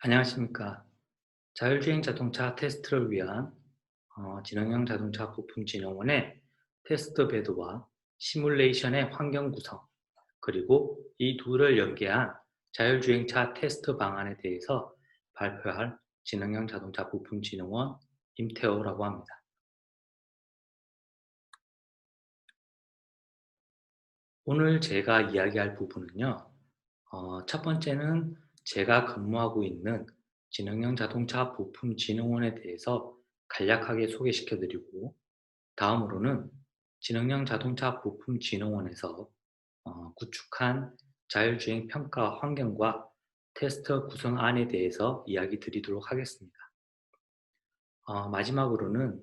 안녕하십니까. 자율주행 자동차 테스트를 위한 지능형 자동차 부품진흥원의 테스트 배드와 시뮬레이션의 환경 구성, 그리고 이 둘을 연계한 자율주행차 테스트 방안에 대해서 발표할 지능형 자동차 부품진흥원 임태호라고 합니다. 오늘 제가 이야기할 부분은요, 첫 번째는 제가 근무하고 있는 지능형 자동차 부품진흥원에 대해서 간략하게 소개시켜 드리고, 다음으로는 지능형 자동차 부품진흥원에서 구축한 자율주행 평가 환경과 테스트 구성안에 대해서 이야기 드리도록 하겠습니다. 마지막으로는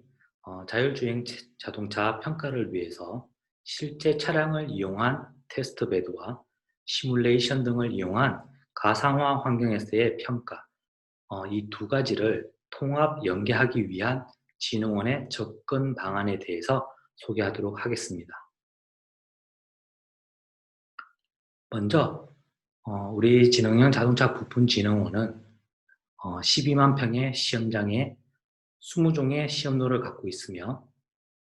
자율주행 자동차 평가를 위해서 실제 차량을 이용한 테스트 베드와 시뮬레이션 등을 이용한 가상화 환경에서의 평가, 이 두 가지를 통합 연계하기 위한 진흥원의 접근 방안에 대해서 소개하도록 하겠습니다. 먼저 우리 지능형 자동차 부품 진흥원은 12만 평의 시험장에 20종의 시험로를 갖고 있으며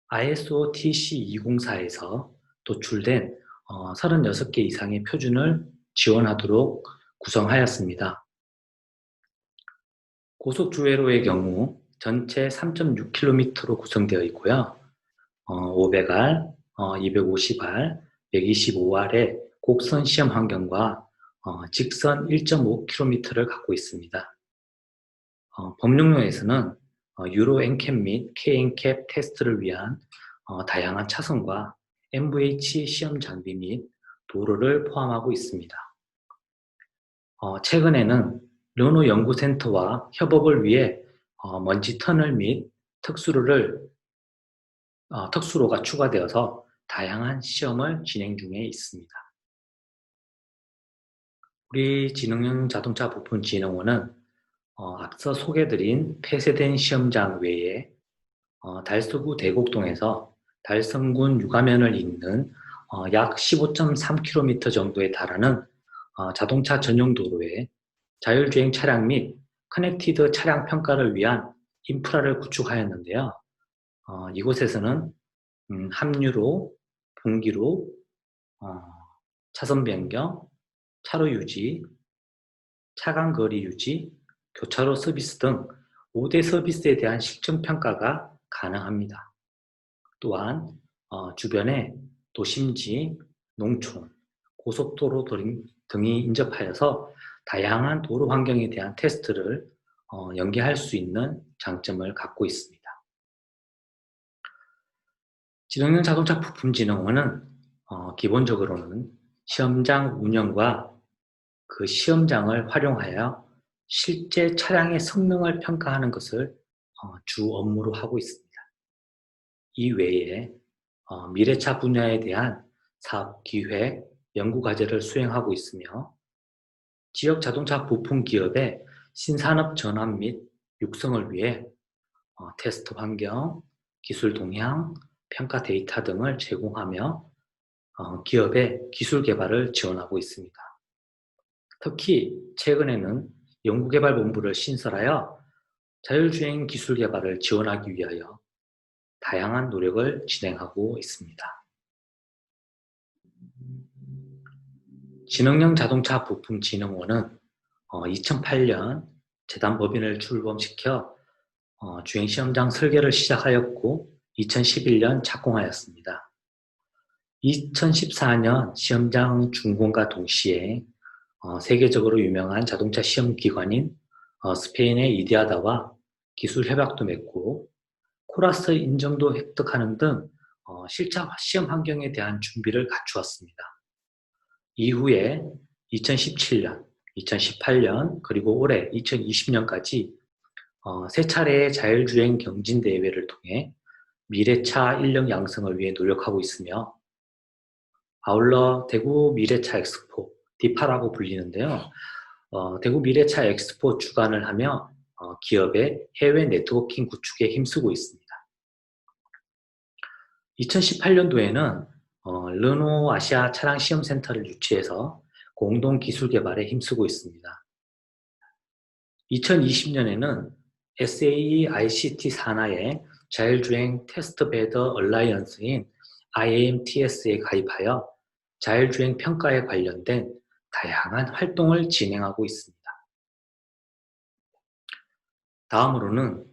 ISO TC204에서 도출된 36개 이상의 표준을 지원하도록 구성하였습니다. 고속주회로의 경우 전체 3.6km로 구성되어 있고요. 500R, 250R, 125R의 곡선 시험 환경과 직선 1.5km를 갖고 있습니다. 법령용에서는 유로 NCAP 및 KNCAP 테스트를 위한 다양한 차선과 MVH 시험 장비 및 도로를 포함하고 있습니다. 최근에는 르노 연구센터와 협업을 위해 먼지 터널 및 특수로가 추가되어서 다양한 시험을 진행 중에 있습니다. 우리 지능형 자동차 부품 진흥원은 앞서 소개드린 폐쇄된 시험장 외에 달서구 대곡동에서 달성군 유가면을 잇는 약 15.3km 정도에 달하는 자동차 전용 도로에 자율주행 차량 및 커넥티드 차량 평가를 위한 인프라를 구축하였는데요. 이곳에서는 합류로, 분기로, 어, 차선 변경, 차로 유지, 차간 거리 유지, 교차로 서비스 등 5대 서비스에 대한 실증 평가가 가능합니다. 또한 주변에 도심지, 농촌, 고속도로 등이 인접하여서 다양한 도로 환경에 대한 테스트를 연계할 수 있는 장점을 갖고 있습니다. 지능형 자동차 부품진흥원은 기본적으로는 시험장 운영과 그 시험장을 활용하여 실제 차량의 성능을 평가하는 것을 주 업무로 하고 있습니다. 이 외에 미래차 분야에 대한 사업 기획, 연구 과제를 수행하고 있으며 지역 자동차 부품 기업의 신산업 전환 및 육성을 위해 테스트 환경, 기술 동향, 평가 데이터 등을 제공하며 기업의 기술 개발을 지원하고 있습니다. 특히 최근에는 연구개발본부를 신설하여 자율주행 기술 개발을 지원하기 위하여 다양한 노력을 진행하고 있습니다. 지능형 자동차 부품진흥원은 2008년 재단법인을 출범시켜 주행시험장 설계를 시작하였고 2011년 착공하였습니다. 2014년 시험장 준공과 동시에 세계적으로 유명한 자동차 시험 기관인 스페인의 이디아다와 기술 협약도 맺고 코라스 인정도 획득하는 등 실차 시험 환경에 대한 준비를 갖추었습니다. 이후에 2017년, 2018년, 그리고 올해 2020년까지 세 차례의 자율주행 경진 대회를 통해 미래차 인력 양성을 위해 노력하고 있으며 아울러 대구 미래차 엑스포, 디파라고 불리는데요. 대구 미래차 엑스포 주관을 하며 기업의 해외 네트워킹 구축에 힘쓰고 있습니다. 2018년도에는 르노 아시아 차량 시험센터를 유치해서 공동 기술 개발에 힘쓰고 있습니다. 2020년에는 SAE ICT 산하의 자율주행 테스트베드 얼라이언스인 IAMTS에 가입하여 자율주행 평가에 관련된 다양한 활동을 진행하고 있습니다. 다음으로는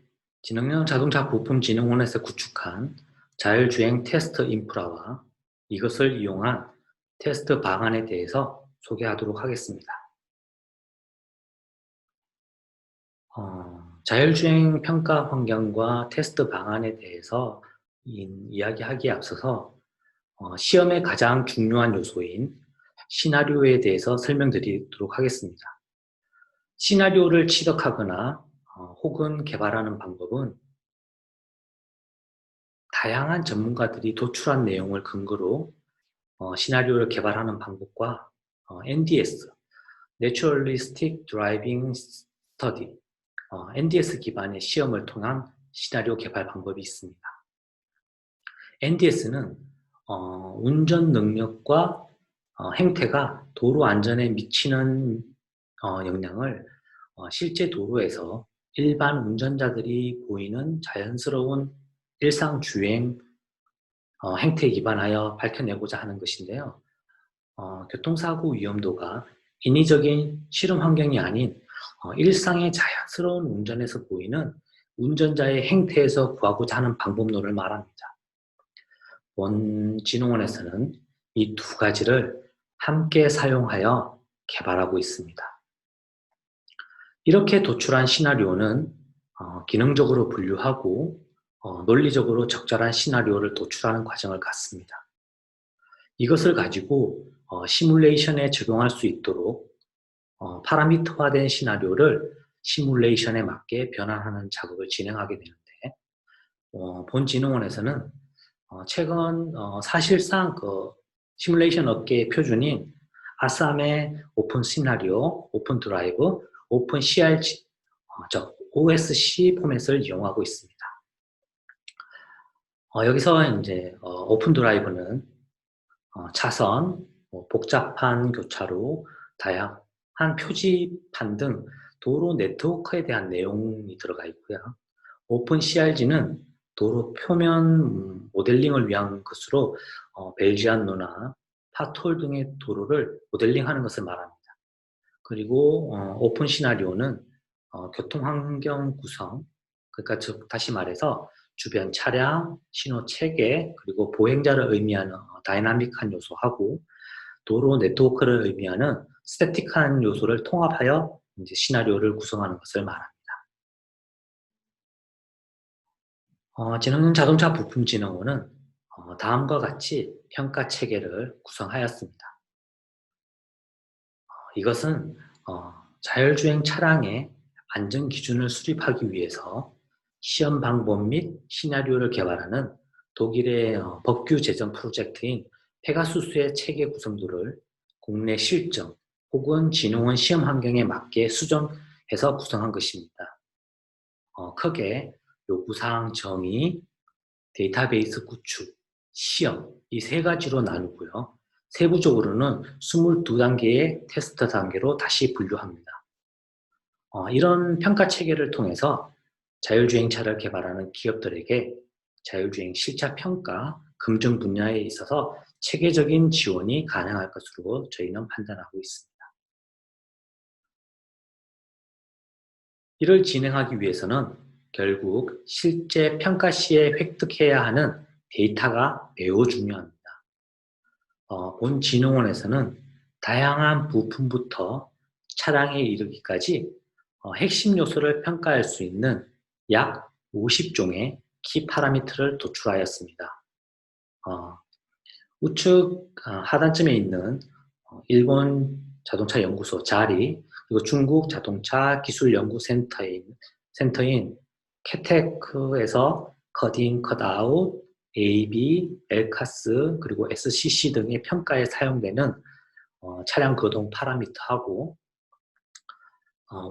진흥형 자동차 부품진흥원에서 구축한 자율주행 테스트 인프라와 이것을 이용한 테스트 방안에 대해서 소개하도록 하겠습니다. 자율주행 평가 환경과 테스트 방안에 대해서 이야기하기에 앞서서 시험의 가장 중요한 요소인 시나리오에 대해서 설명드리도록 하겠습니다. 시나리오를 취득하거나 혹은 개발하는 방법은 다양한 전문가들이 도출한 내용을 근거로 시나리오를 개발하는 방법과 NDS, Naturalistic Driving Study, NDS 기반의 시험을 통한 시나리오 개발 방법이 있습니다. NDS는 운전 능력과 행태가 도로 안전에 미치는 영향을 실제 도로에서 일반 운전자들이 보이는 자연스러운 일상 주행 행태에 기반하여 밝혀내고자 하는 것인데요. 교통사고 위험도가 인위적인 실험 환경이 아닌 일상의 자연스러운 운전에서 보이는 운전자의 행태에서 구하고자 하는 방법론을 말합니다. 본 진흥원에서는 이 두 가지를 함께 사용하여 개발하고 있습니다. 이렇게 도출한 시나리오는 기능적으로 분류하고 논리적으로 적절한 시나리오를 도출하는 과정을 갖습니다. 이것을 가지고 시뮬레이션에 적용할 수 있도록 파라미터화된 시나리오를 시뮬레이션에 맞게 변환하는 작업을 진행하게 되는데 본 진흥원에서는 최근 사실상 그 시뮬레이션 업계의 표준인 아삼의 오픈 시나리오, 오픈 드라이브, 오픈 CRG, 즉 OSC 포맷을 이용하고 있습니다. 여기서 이제 오픈 드라이브는 차선, 복잡한 교차로, 다양한 표지판 등 도로 네트워크에 대한 내용이 들어가 있고요. 오픈 CRG는 도로 표면 모델링을 위한 것으로 벨지안로나 파톨 등의 도로를 모델링하는 것을 말합니다. 그리고 오픈 시나리오는 교통환경 구성, 그러니까 즉 다시 말해서 주변 차량, 신호 체계, 그리고 보행자를 의미하는 다이나믹한 요소하고 도로 네트워크를 의미하는 스태틱한 요소를 통합하여 이제 시나리오를 구성하는 것을 말합니다. 진흥형 자동차 부품진흥원은 다음과 같이 평가 체계를 구성하였습니다. 이것은 자율주행 차량의 안전 기준을 수립하기 위해서 시험 방법 및 시나리오를 개발하는 독일의 법규 제정 프로젝트인 페가수스의 체계 구성도를 국내 실정 혹은 진흥원 시험 환경에 맞게 수정해서 구성한 것입니다. 크게 요구사항 정의, 데이터베이스 구축, 시험 이 세 가지로 나누고요. 세부적으로는 22단계의 테스트 단계로 다시 분류합니다. 이런 평가 체계를 통해서 자율주행차를 개발하는 기업들에게 자율주행 실차 평가, 검증 분야에 있어서 체계적인 지원이 가능할 것으로 저희는 판단하고 있습니다. 이를 진행하기 위해서는 결국 실제 평가 시에 획득해야 하는 데이터가 매우 중요합니다. 본 진흥원에서는 다양한 부품부터 차량에 이르기까지 핵심 요소를 평가할 수 있는 약 50종의 키 파라미터를 도출하였습니다. 우측 하단쯤에 있는 일본 자동차 연구소 자리, 그리고 중국 자동차 기술 연구 센터인 캐테크에서 컷인, 컷아웃, AB, 엘카스, 그리고 SCC 등의 평가에 사용되는 차량 거동 파라미터하고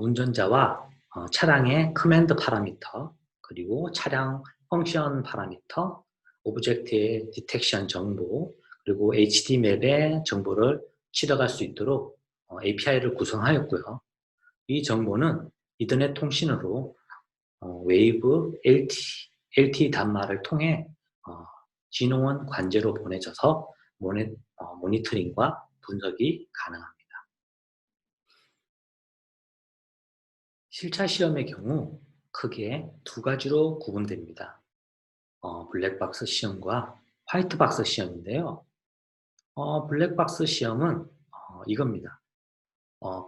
운전자와 차량의 커맨드 파라미터, 그리고 차량 펑션 파라미터, 오브젝트의 디텍션 정보, 그리고 HD맵의 정보를 취득할 수 있도록 API를 구성하였고요. 이 정보는 이더넷 통신으로 웨이브 LTE 단말을 통해 진홍원 관제로 보내져서 모니터링과 분석이 가능합니다. 실차 시험의 경우 크게 두 가지로 구분됩니다. 블랙박스 시험과 화이트박스 시험인데요. 블랙박스 시험은 이겁니다.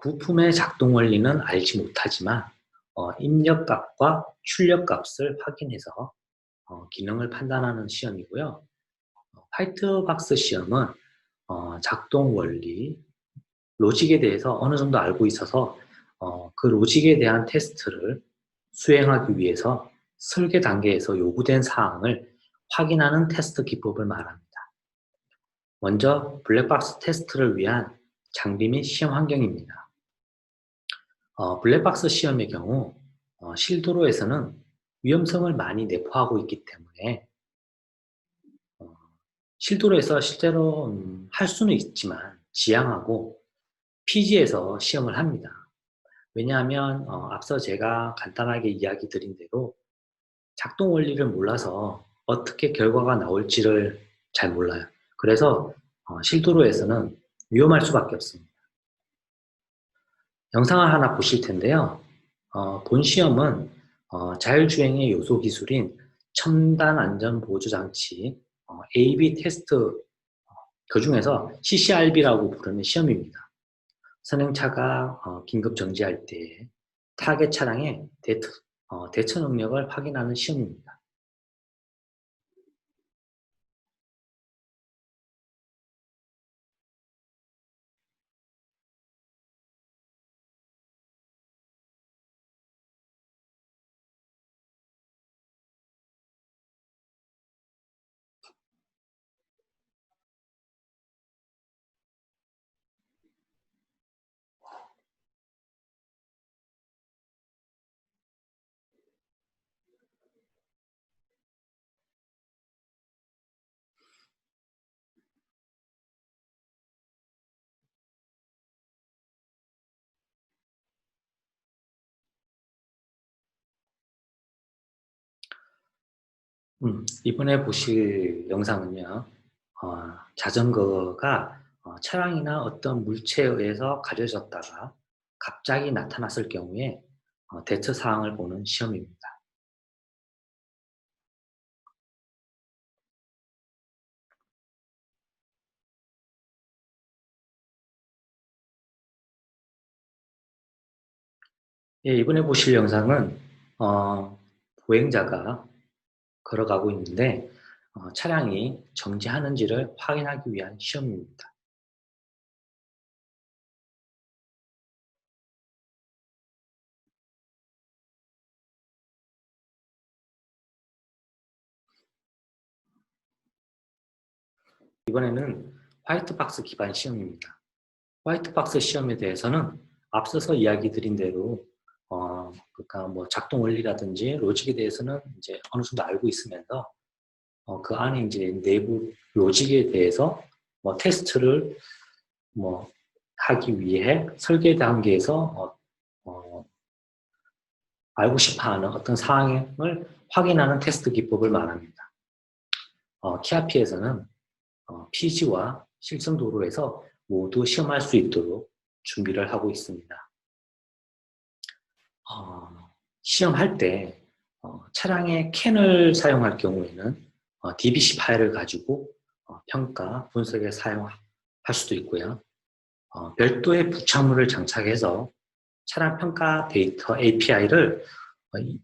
부품의 작동 원리는 알지 못하지만 입력값과 출력값을 확인해서 기능을 판단하는 시험이고요. 화이트박스 시험은 작동 원리, 로직에 대해서 어느 정도 알고 있어서 그 로직에 대한 테스트를 수행하기 위해서 설계 단계에서 요구된 사항을 확인하는 테스트 기법을 말합니다. 먼저 블랙박스 테스트를 위한 장비 및 시험 환경입니다. 블랙박스 시험의 경우 실도로에서는 위험성을 많이 내포하고 있기 때문에 실도로에서 실제로 할 수는 있지만 지향하고 PG에서 시험을 합니다. 왜냐하면 앞서 제가 간단하게 이야기 드린 대로 작동 원리를 몰라서 어떻게 결과가 나올지를 잘 몰라요. 그래서 실도로에서는 위험할 수밖에 없습니다. 영상을 하나 보실 텐데요. 본 시험은 자율주행의 요소 기술인 첨단 안전보조장치 AB 테스트 그중에서 CCRB라고 부르는 시험입니다. 선행차가 긴급 정지할 때 타겟 차량의 대처 능력을 확인하는 시험입니다. 이번에 보실 영상은요. 자전거가 차량이나 어떤 물체에 의해서 가려졌다가 갑자기 나타났을 경우에 대처 사항을 보는 시험입니다. 예, 이번에 보실 영상은 보행자가 걸어가고 있는데 차량이 정지하는지를 확인하기 위한 시험입니다. 이번에는 화이트박스 기반 시험입니다. 화이트박스 시험에 대해서는 앞서서 이야기 드린 대로 그러니까 뭐 작동 원리라든지 로직에 대해서는 이제 어느 정도 알고 있으면서 그 안에 이제 내부 로직에 대해서 뭐 테스트를 뭐 하기 위해 설계 단계에서 알고 싶어하는 어떤 사항을 확인하는 테스트 기법을 말합니다. 키아피에서는 PG와 실전 도로에서 모두 시험할 수 있도록 준비를 하고 있습니다. 시험할 때 차량의 캔을 사용할 경우에는 DBC 파일을 가지고 평가, 분석에 사용할 수도 있고요. 별도의 부착물을 장착해서 차량 평가 데이터 API를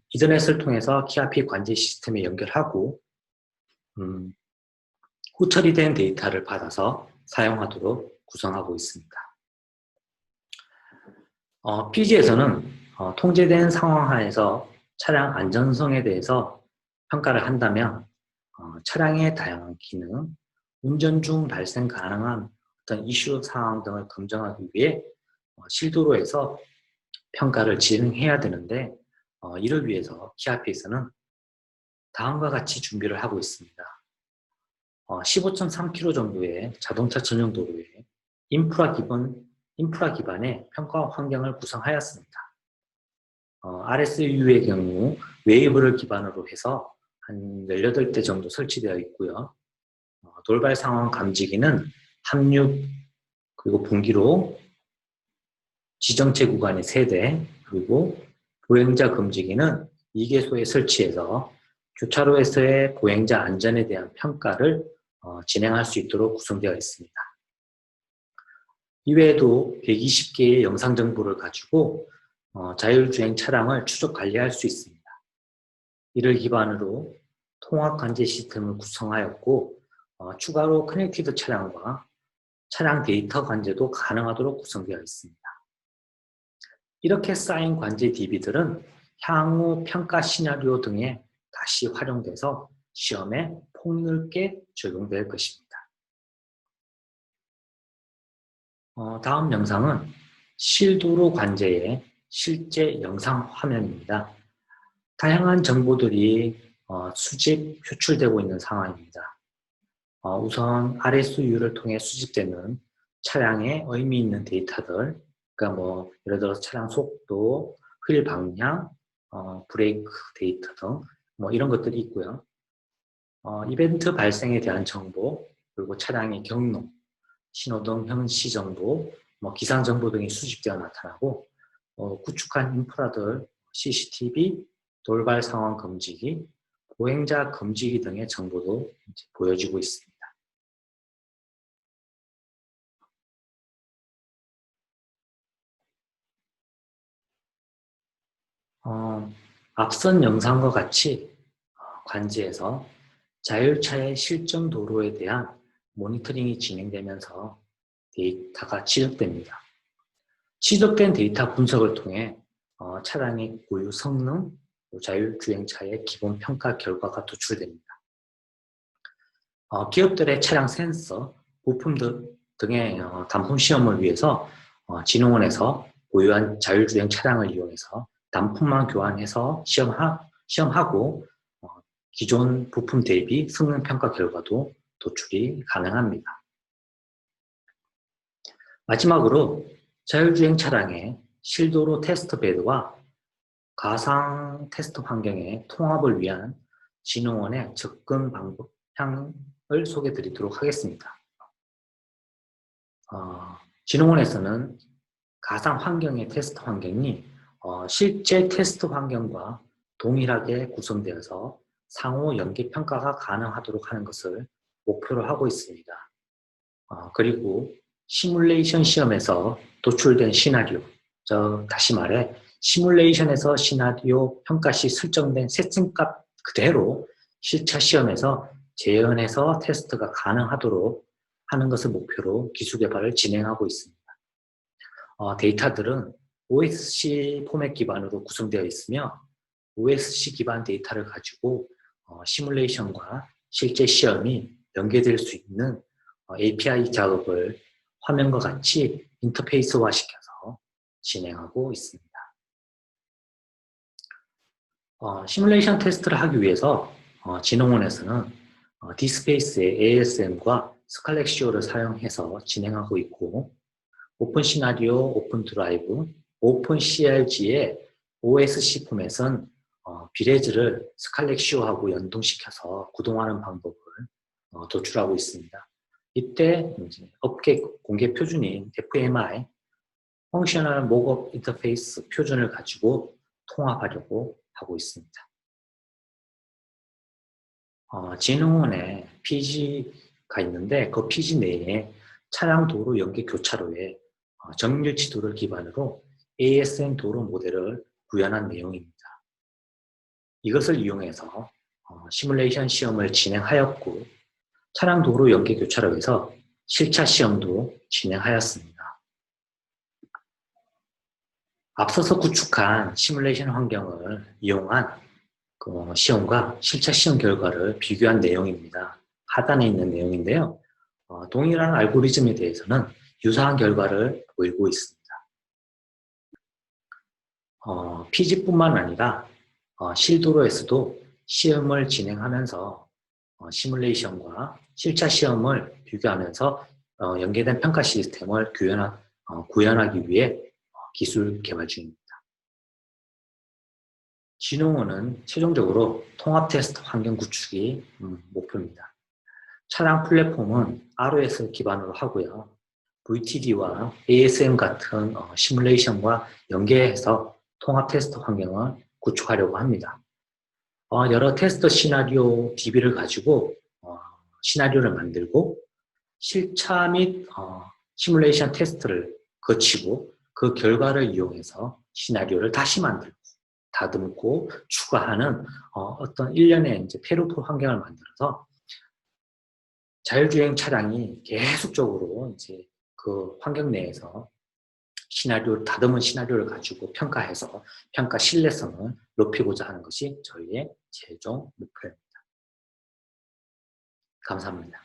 이더넷을 통해서 키아피 관제 시스템에 연결하고 후 처리된 데이터를 받아서 사용하도록 구성하고 있습니다. PG에서는 통제된 상황 하에서 차량 안전성에 대해서 평가를 한다면 차량의 다양한 기능, 운전 중 발생 가능한 어떤 이슈 상황 등을 검증하기 위해 실도로에서 평가를 진행해야 되는데 이를 위해서 키아피에서는 다음과 같이 준비를 하고 있습니다. 15.3km 정도의 자동차 전용 도로에 인프라 기반의 평가 환경을 구성하였습니다. RSU의 경우 웨이브를 기반으로 해서 한 18대 정도 설치되어 있고요. 돌발 상황 감지기는 합류 그리고 분기로 지정체 구간에 3대, 그리고 보행자 금지기는 2개소에 설치해서 교차로에서의 보행자 안전에 대한 평가를 진행할 수 있도록 구성되어 있습니다. 이외에도 120개의 영상 정보를 가지고 자율주행 차량을 추적 관리할 수 있습니다. 이를 기반으로 통합 관제 시스템을 구성하였고 추가로 커넥티드 차량과 차량 데이터 관제도 가능하도록 구성되어 있습니다. 이렇게 쌓인 관제 DB들은 향후 평가 시나리오 등에 다시 활용돼서 시험에 폭넓게 적용될 것입니다. 다음 영상은 실도로 관제의 실제 영상 화면입니다. 다양한 정보들이 수집, 표출되고 있는 상황입니다. 우선 RSU를 통해 수집되는 차량의 의미 있는 데이터들, 그러니까 예를 들어서 차량 속도, 휠 방향, 브레이크 데이터 등 이런 것들이 있고요. 이벤트 발생에 대한 정보, 그리고 차량의 경로, 신호등 현시 정보, 기상 정보 등이 수집되어 나타나고 구축한 인프라들, CCTV, 돌발 상황 금지기, 보행자 금지기 등의 정보도 보여지고 있습니다. 앞선 영상과 같이 관제에서 자율차의 실전 도로에 대한 모니터링이 진행되면서 데이터가 취득됩니다. 취득된 데이터 분석을 통해 차량의 고유 성능, 자율주행차의 기본 평가 결과가 도출됩니다. 기업들의 차량 센서, 부품 등의 단품 시험을 위해서 진흥원에서 보유한 자율주행 차량을 이용해서 단품만 교환해서 시험하고 기존 부품 대비 성능 평가 결과도 도출이 가능합니다. 마지막으로 자율주행 차량의 실도로 테스트 베드와 가상 테스트 환경의 통합을 위한 진흥원의 접근 방향을 소개해 드리도록 하겠습니다. 진흥원에서는 가상 환경의 테스트 환경이 실제 테스트 환경과 동일하게 구성되어서 상호 연계 평가가 가능하도록 하는 것을 목표로 하고 있습니다. 그리고 시뮬레이션 시험에서 도출된 시나리오, 다시 말해 시뮬레이션에서 시나리오 평가 시 설정된 세팅값 그대로 실차 시험에서 재현해서 테스트가 가능하도록 하는 것을 목표로 기술 개발을 진행하고 있습니다. 데이터들은 OSC 포맷 기반으로 구성되어 있으며 OSC 기반 데이터를 가지고 시뮬레이션과 실제 시험이 연계될 수 있는 API 작업을 화면과 같이 인터페이스화 시켜서 진행하고 있습니다. 시뮬레이션 테스트를 하기 위해서 진흥원에서는 디스페이스의 ASM과 스칼렉시오를 사용해서 진행하고 있고 오픈 시나리오, 오픈 드라이브, 오픈 CRG의 OSC 포맷은 비레즈를 스칼렉시오하고 연동시켜서 구동하는 방법을 도출하고 있습니다. 이때 이제 업계 공개 표준인 FMI, Functional Mockup Interface 표준을 가지고 통합하려고 하고 있습니다. 진흥원에 PG가 있는데 그 PG 내에 차량 도로 연계 교차로에 정밀 지도를 기반으로 ASM 도로 모델을 구현한 내용입니다. 이것을 이용해서 시뮬레이션 시험을 진행하였고 차량 도로 연계 교차로에서 실차 시험도 진행하였습니다. 앞서서 구축한 시뮬레이션 환경을 이용한 시험과 실차 시험 결과를 비교한 내용입니다. 하단에 있는 내용인데요. 동일한 알고리즘에 대해서는 유사한 결과를 보이고 있습니다. PG뿐만 아니라 실도로에서도 시험을 진행하면서 시뮬레이션과 실차 시험을 비교하면서 연계된 평가 시스템을 구현하기 위해 기술 개발 중입니다. 진흥원은 최종적으로 통합 테스트 환경 구축이 목표입니다. 차량 플랫폼은 ROS 기반으로 하고요. VTD와 ASM 같은 시뮬레이션과 연계해서 통합 테스트 환경을 구축하려고 합니다. 여러 테스트 시나리오 DB를 가지고 시나리오를 만들고 실차 및 시뮬레이션 테스트를 거치고 그 결과를 이용해서 시나리오를 다시 만들고 다듬고 추가하는 어떤 일련의 이제 페로프 환경을 만들어서 자율주행 차량이 계속적으로 이제 그 환경 내에서 다듬은 시나리오를 가지고 평가해서 평가 신뢰성을 높이고자 하는 것이 저희의 최종 목표입니다. 감사합니다.